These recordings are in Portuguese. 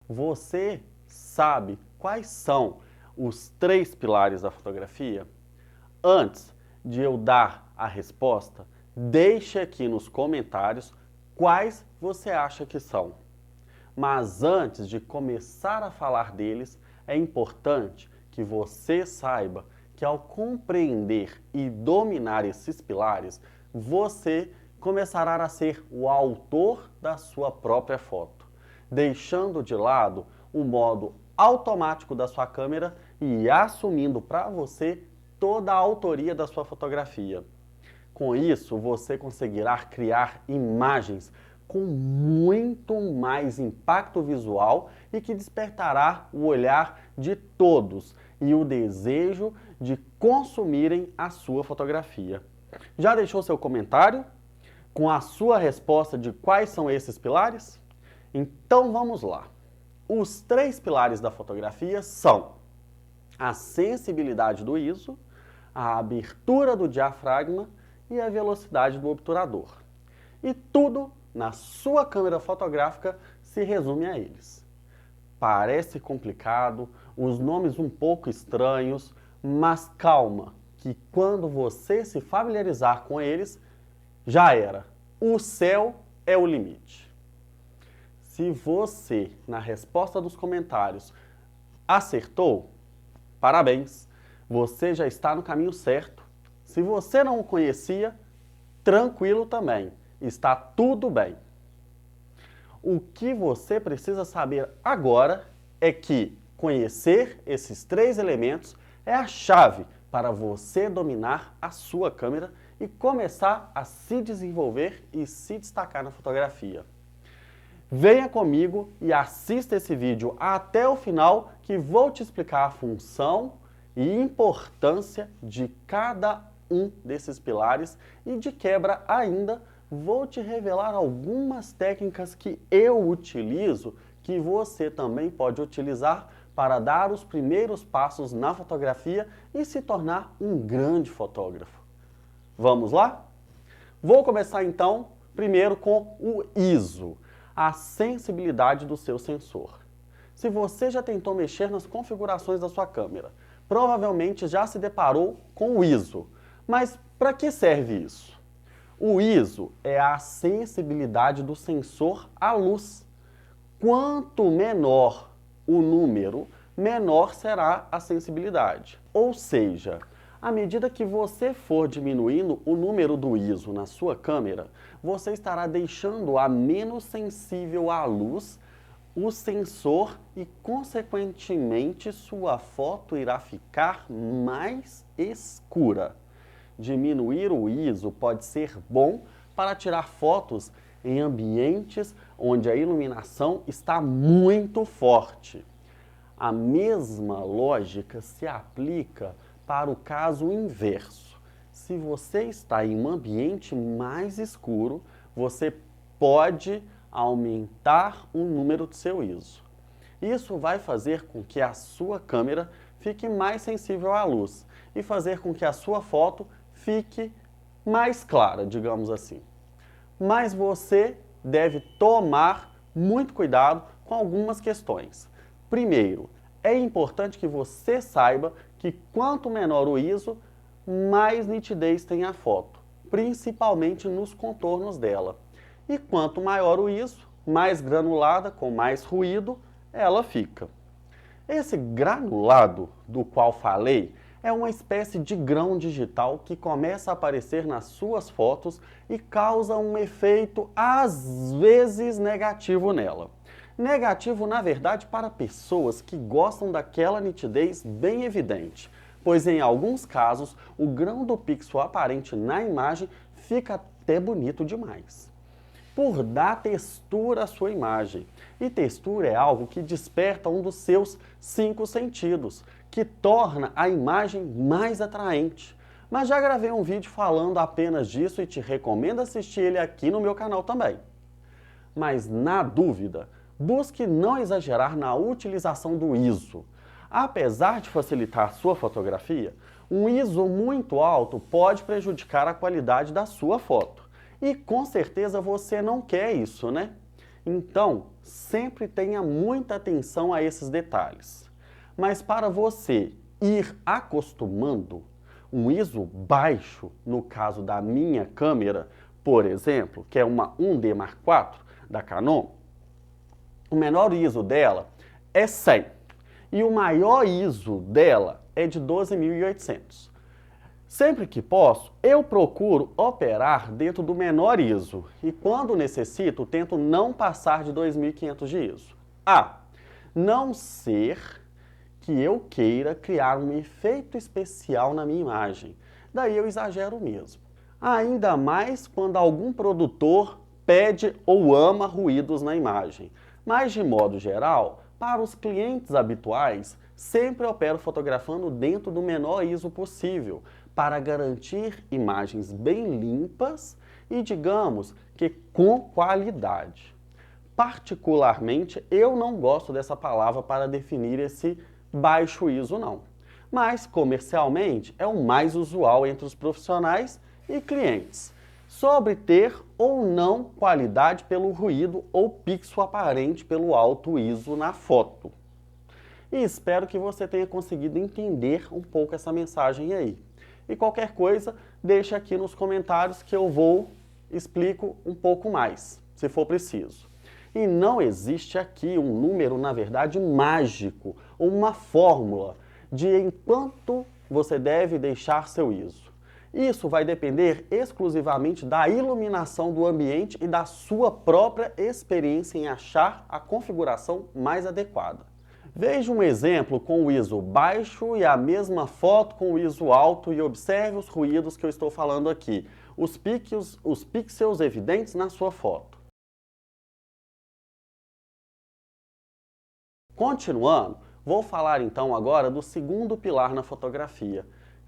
Você sabe quais são os 3 pilares da fotografia? Antes de eu dar a resposta, deixe aqui nos comentários quais você acha que são. Mas antes de começar a falar deles, é importante que você saiba que ao compreender e dominar esses pilares, você começará a ser o autor da sua própria foto, deixando de lado o modo automático da sua câmera e assumindo para você toda a autoria da sua fotografia. Com isso, você conseguirá criar imagens com muito mais impacto visual e que despertará o olhar de todos e o desejo de consumirem a sua fotografia. Já deixou seu comentário com a sua resposta de quais são esses pilares? Então vamos lá. Os 3 pilares da fotografia são a sensibilidade do ISO, a abertura do diafragma e a velocidade do obturador. E tudo na sua câmera fotográfica se resume a eles. Parece complicado, os nomes um pouco estranhos, mas calma, que quando você se familiarizar com eles, já era. O céu é o limite. Se você, na resposta dos comentários, acertou, parabéns, você já está no caminho certo. Se você não o conhecia, tranquilo também, está tudo bem. O que você precisa saber agora é que conhecer esses 3 elementos é a chave para você dominar a sua câmera e começar a se desenvolver e se destacar na fotografia. Venha comigo e assista esse vídeo até o final, que vou te explicar a função e importância de cada um desses pilares e, de quebra ainda, vou te revelar algumas técnicas que eu utilizo que você também pode utilizar para dar os primeiros passos na fotografia e se tornar um grande fotógrafo. Vamos lá? Vou começar então primeiro com o ISO, a sensibilidade do seu sensor. Se você já tentou mexer nas configurações da sua câmera, provavelmente já se deparou com o ISO. Mas para que serve isso? O ISO é a sensibilidade do sensor à luz. Quanto menor o número, menor será a sensibilidade. Ou seja, à medida que você for diminuindo o número do ISO na sua câmera, você estará deixando-a menos sensível à luz, o sensor, e, consequentemente, sua foto irá ficar mais escura. Diminuir o ISO pode ser bom para tirar fotos em ambientes onde a iluminação está muito forte. A mesma lógica se aplica para o caso inverso. Se você está em um ambiente mais escuro, você pode aumentar o número do seu ISO. Isso vai fazer com que a sua câmera fique mais sensível à luz e fazer com que a sua foto fique mais clara, digamos assim. Mas você deve tomar muito cuidado com algumas questões. Primeiro, é importante que você saiba que quanto menor o ISO, mais nitidez tem a foto, principalmente nos contornos dela. E quanto maior o ISO, mais granulada, com mais ruído, ela fica. Esse granulado do qual falei é uma espécie de grão digital que começa a aparecer nas suas fotos e causa um efeito às vezes negativo nela. Negativo, na verdade, para pessoas que gostam daquela nitidez bem evidente, pois em alguns casos o grão do pixel aparente na imagem fica até bonito demais. Por dar textura à sua imagem. E textura é algo que desperta um dos seus 5 sentidos, que torna a imagem mais atraente. Mas já gravei um vídeo falando apenas disso e te recomendo assistir ele aqui no meu canal também. Mas, na dúvida, busque não exagerar na utilização do ISO. Apesar de facilitar a sua fotografia, um ISO muito alto pode prejudicar a qualidade da sua foto. E com certeza você não quer isso, né? Então, sempre tenha muita atenção a esses detalhes. Mas para você ir acostumando, um ISO baixo, no caso da minha câmera, por exemplo, que é uma 1D Mark IV da Canon, o menor ISO dela é 100 e o maior ISO dela é de 12.800. Sempre que posso, eu procuro operar dentro do menor ISO e quando necessito, tento não passar de 2.500 de ISO. Não ser que eu queira criar um efeito especial na minha imagem. Daí eu exagero mesmo. Ainda mais quando algum produtor pede ou ama ruídos na imagem. Mas, de modo geral, para os clientes habituais, sempre opero fotografando dentro do menor ISO possível, para garantir imagens bem limpas e, digamos, que com qualidade. Particularmente, eu não gosto dessa palavra para definir esse baixo ISO, não. Mas, comercialmente, é o mais usual entre os profissionais e clientes, sobre ter ou não qualidade pelo ruído ou pixel aparente pelo alto ISO na foto. E espero que você tenha conseguido entender um pouco essa mensagem aí. E qualquer coisa, deixa aqui nos comentários que eu explico um pouco mais, se for preciso. E não existe aqui um número, na verdade, mágico, ou uma fórmula de em quanto você deve deixar seu ISO. Isso vai depender exclusivamente da iluminação do ambiente e da sua própria experiência em achar a configuração mais adequada. Veja um exemplo com o ISO baixo e a mesma foto com o ISO alto e observe os ruídos que eu estou falando aqui, os pixels evidentes na sua foto. Continuando, vou falar então agora do segundo pilar na fotografia,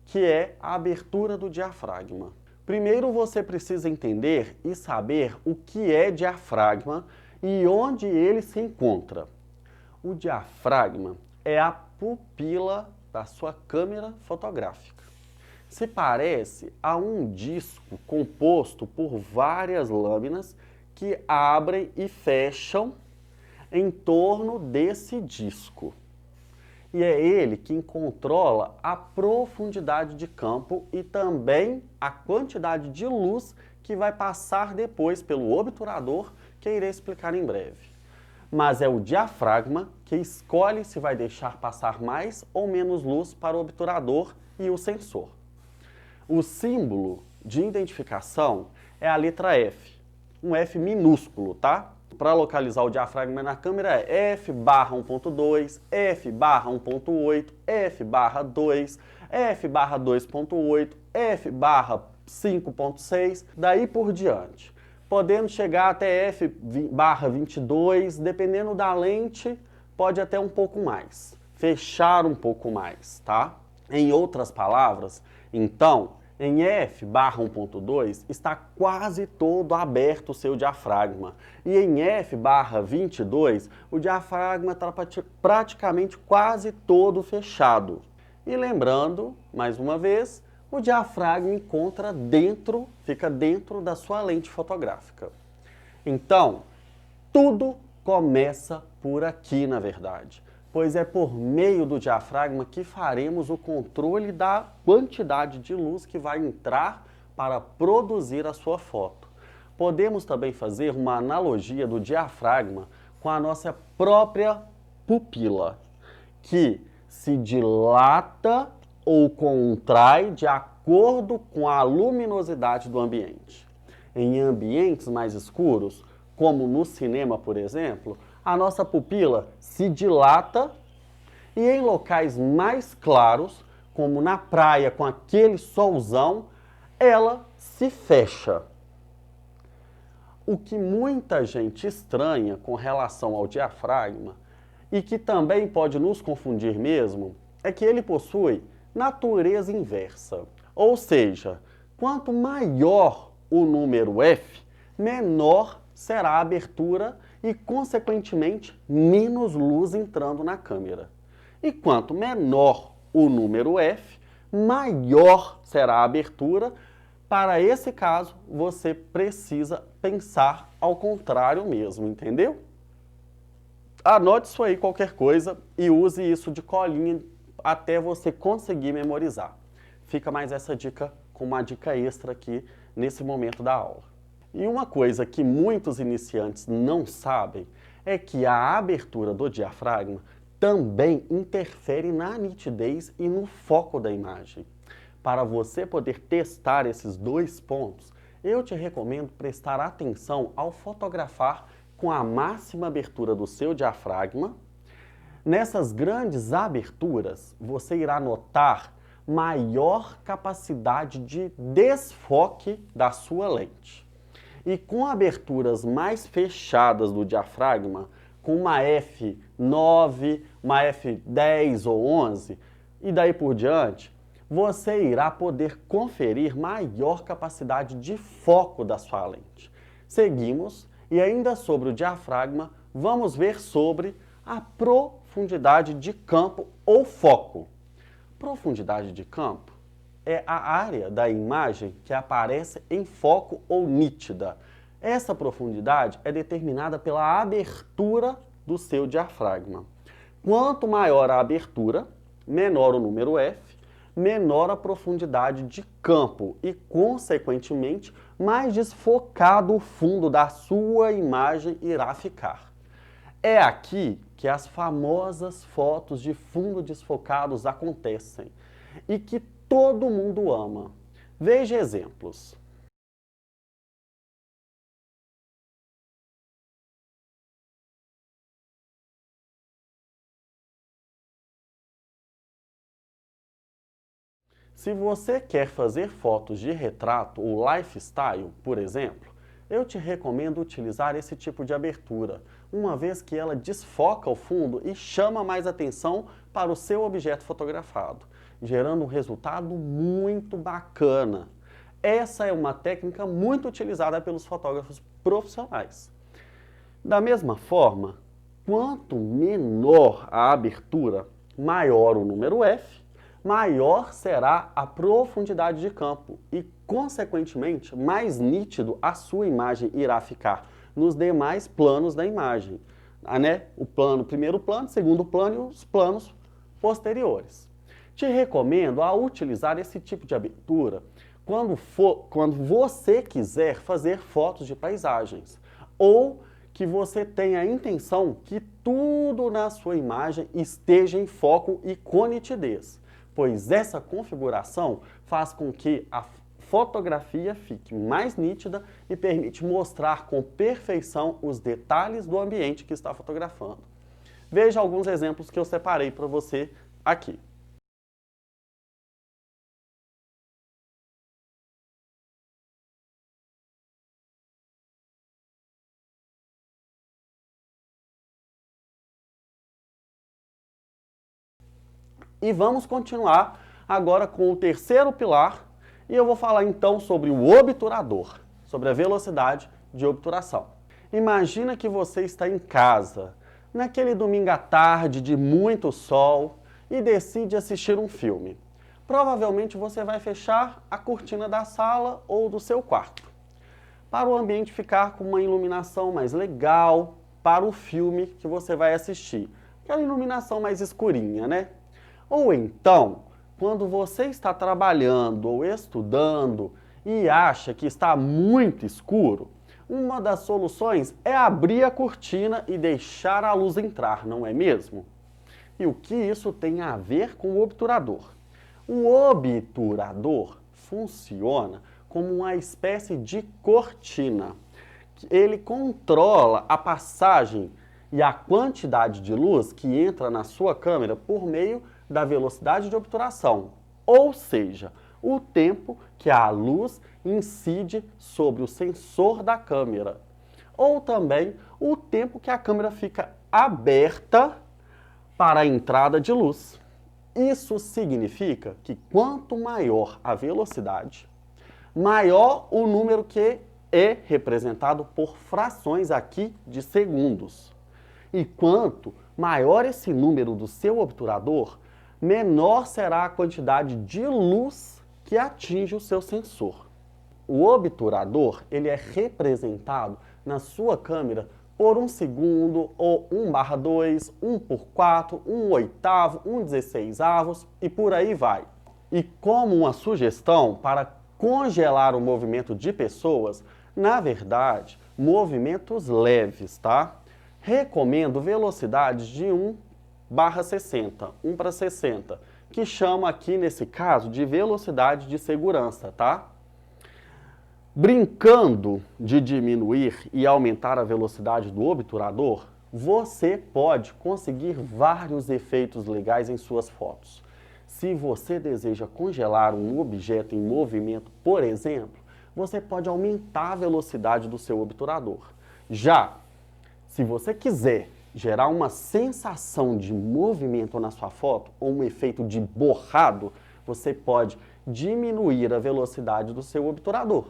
que é a abertura do diafragma. Primeiro você precisa entender e saber o que é diafragma e onde ele se encontra. O diafragma é a pupila da sua câmera fotográfica. Se parece a um disco composto por várias lâminas que abrem e fecham em torno desse disco. E é ele quem controla a profundidade de campo e também a quantidade de luz que vai passar depois pelo obturador, que irei explicar em breve. Mas é o diafragma que escolhe se vai deixar passar mais ou menos luz para o obturador e o sensor. O símbolo de identificação é a letra F, um F minúsculo, tá? Para localizar o diafragma na câmera é F/1.2, F/1.8, F/2, F/2.8, F/5.6, daí por diante. Podendo chegar até F/22, dependendo da lente, pode até um pouco mais, fechar um pouco mais, tá? Em outras palavras, então, em F/1.2 está quase todo aberto o seu diafragma. E em F/22 o diafragma está praticamente quase todo fechado. E lembrando, mais uma vez, o diafragma fica dentro da sua lente fotográfica. Então, tudo começa por aqui, na verdade, pois é por meio do diafragma que faremos o controle da quantidade de luz que vai entrar para produzir a sua foto. Podemos também fazer uma analogia do diafragma com a nossa própria pupila, que se dilata ou contrai de acordo com a luminosidade do ambiente. Em ambientes mais escuros, como no cinema, por exemplo, a nossa pupila se dilata e em locais mais claros, como na praia com aquele solzão, ela se fecha. O que muita gente estranha com relação ao diafragma e que também pode nos confundir mesmo, é que ele possui natureza inversa. Ou seja, quanto maior o número F, menor será a abertura e, consequentemente, menos luz entrando na câmera. E quanto menor o número F, maior será a abertura. Para esse caso, você precisa pensar ao contrário mesmo, entendeu? Anote isso aí, qualquer coisa, e use isso de colinha até você conseguir memorizar. Fica mais essa dica com uma dica extra aqui nesse momento da aula. E uma coisa que muitos iniciantes não sabem é que a abertura do diafragma também interfere na nitidez e no foco da imagem. Para você poder testar esses dois pontos, eu te recomendo prestar atenção ao fotografar com a máxima abertura do seu diafragma. Nessas grandes aberturas, você irá notar maior capacidade de desfoque da sua lente. E com aberturas mais fechadas do diafragma, com uma f9, uma f10 ou 11, e daí por diante, você irá poder conferir maior capacidade de foco da sua lente. Seguimos, e ainda sobre o diafragma, vamos ver sobre a profundidade de campo ou foco. Profundidade de campo é a área da imagem que aparece em foco ou nítida. Essa profundidade é determinada pela abertura do seu diafragma. Quanto maior a abertura, menor o número F, menor a profundidade de campo e, consequentemente, mais desfocado o fundo da sua imagem irá ficar. É aqui que as famosas fotos de fundo desfocados acontecem e que todo mundo ama. Veja exemplos. Se você quer fazer fotos de retrato ou lifestyle, por exemplo, eu te recomendo utilizar esse tipo de abertura, uma vez que ela desfoca o fundo e chama mais atenção para o seu objeto fotografado, gerando um resultado muito bacana. Essa é uma técnica muito utilizada pelos fotógrafos profissionais. Da mesma forma, quanto menor a abertura, maior o número F, maior será a profundidade de campo e, consequentemente, mais nítido a sua imagem irá ficar nos demais planos da imagem, o plano, primeiro plano, segundo plano e os planos posteriores. Te recomendo a utilizar esse tipo de abertura quando você quiser fazer fotos de paisagens ou que você tenha a intenção que tudo na sua imagem esteja em foco e com nitidez, pois essa configuração faz com que a fotografia fique mais nítida e permite mostrar com perfeição os detalhes do ambiente que está fotografando. Veja alguns exemplos que eu separei para você aqui. E vamos continuar agora com o terceiro pilar, e eu vou falar então sobre o obturador, sobre a velocidade de obturação. Imagina que você está em casa, naquele domingo à tarde de muito sol, e decide assistir um filme. Provavelmente você vai fechar a cortina da sala ou do seu quarto, para o ambiente ficar com uma iluminação mais legal para o filme que você vai assistir. Aquela iluminação mais escurinha, né? Ou então, quando você está trabalhando ou estudando e acha que está muito escuro, uma das soluções é abrir a cortina e deixar a luz entrar, não é mesmo? E o que isso tem a ver com o obturador? O obturador funciona como uma espécie de cortina. Ele controla a passagem e a quantidade de luz que entra na sua câmera por meio da velocidade de obturação, ou seja, o tempo que a luz incide sobre o sensor da câmera, ou também o tempo que a câmera fica aberta para a entrada de luz. Isso significa que quanto maior a velocidade, maior o número que é representado por frações aqui de segundos. E quanto maior esse número do seu obturador, menor será a quantidade de luz que atinge o seu sensor. O obturador ele é representado na sua câmera por 1 segundo, ou 1/2, 1/4, 1/8, 1/16 e por aí vai. E como uma sugestão para congelar o movimento de pessoas, na verdade, movimentos leves, tá? Recomendo velocidades de 1/60, 1/60, que chama aqui nesse caso de velocidade de segurança, tá? Brincando de diminuir e aumentar a velocidade do obturador, você pode conseguir vários efeitos legais em suas fotos. Se você deseja congelar um objeto em movimento, por exemplo, você pode aumentar a velocidade do seu obturador. Já, se você quiser gerar uma sensação de movimento na sua foto ou um efeito de borrado, você pode diminuir a velocidade do seu obturador.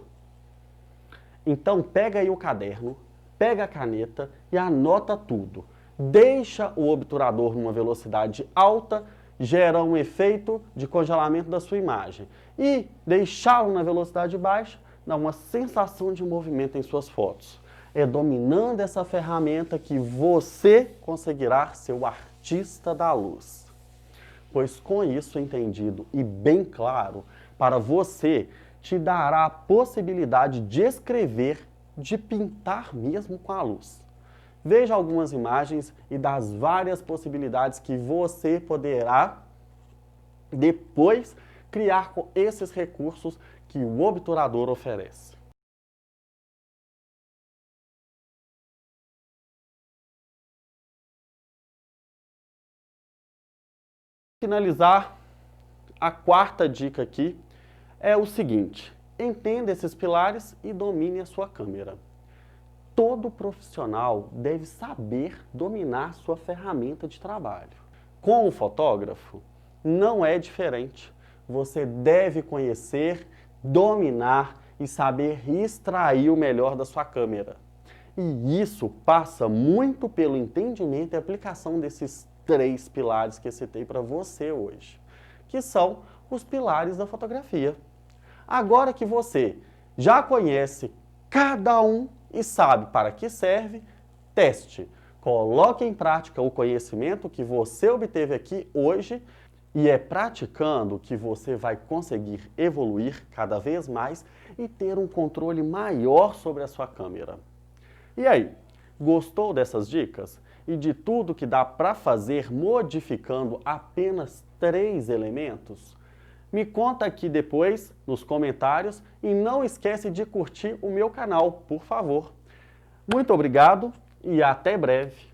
Então pega aí o caderno, pega a caneta e anota tudo. Deixa o obturador numa velocidade alta, gera um efeito de congelamento da sua imagem. E deixá-lo na velocidade baixa dá uma sensação de movimento em suas fotos. É dominando essa ferramenta que você conseguirá ser o artista da luz. Pois com isso entendido e bem claro, para você te dará a possibilidade de escrever, de pintar mesmo com a luz. Veja algumas imagens e das várias possibilidades que você poderá depois criar com esses recursos que o obturador oferece. Finalizar, a quarta dica aqui é o seguinte: entenda esses pilares e domine a sua câmera. Todo profissional deve saber dominar sua ferramenta de trabalho. Com o fotógrafo, não é diferente. Você deve conhecer, dominar e saber extrair o melhor da sua câmera. E isso passa muito pelo entendimento e aplicação desses 3 pilares que eu citei para você hoje, que são os pilares da fotografia. Agora que você já conhece cada um e sabe para que serve, teste. Coloque em prática o conhecimento que você obteve aqui hoje e é praticando que você vai conseguir evoluir cada vez mais e ter um controle maior sobre a sua câmera. E aí, gostou dessas dicas? E de tudo que dá para fazer modificando apenas 3 elementos? Me conta aqui depois nos comentários e não esquece de curtir o meu canal, por favor. Muito obrigado e até breve.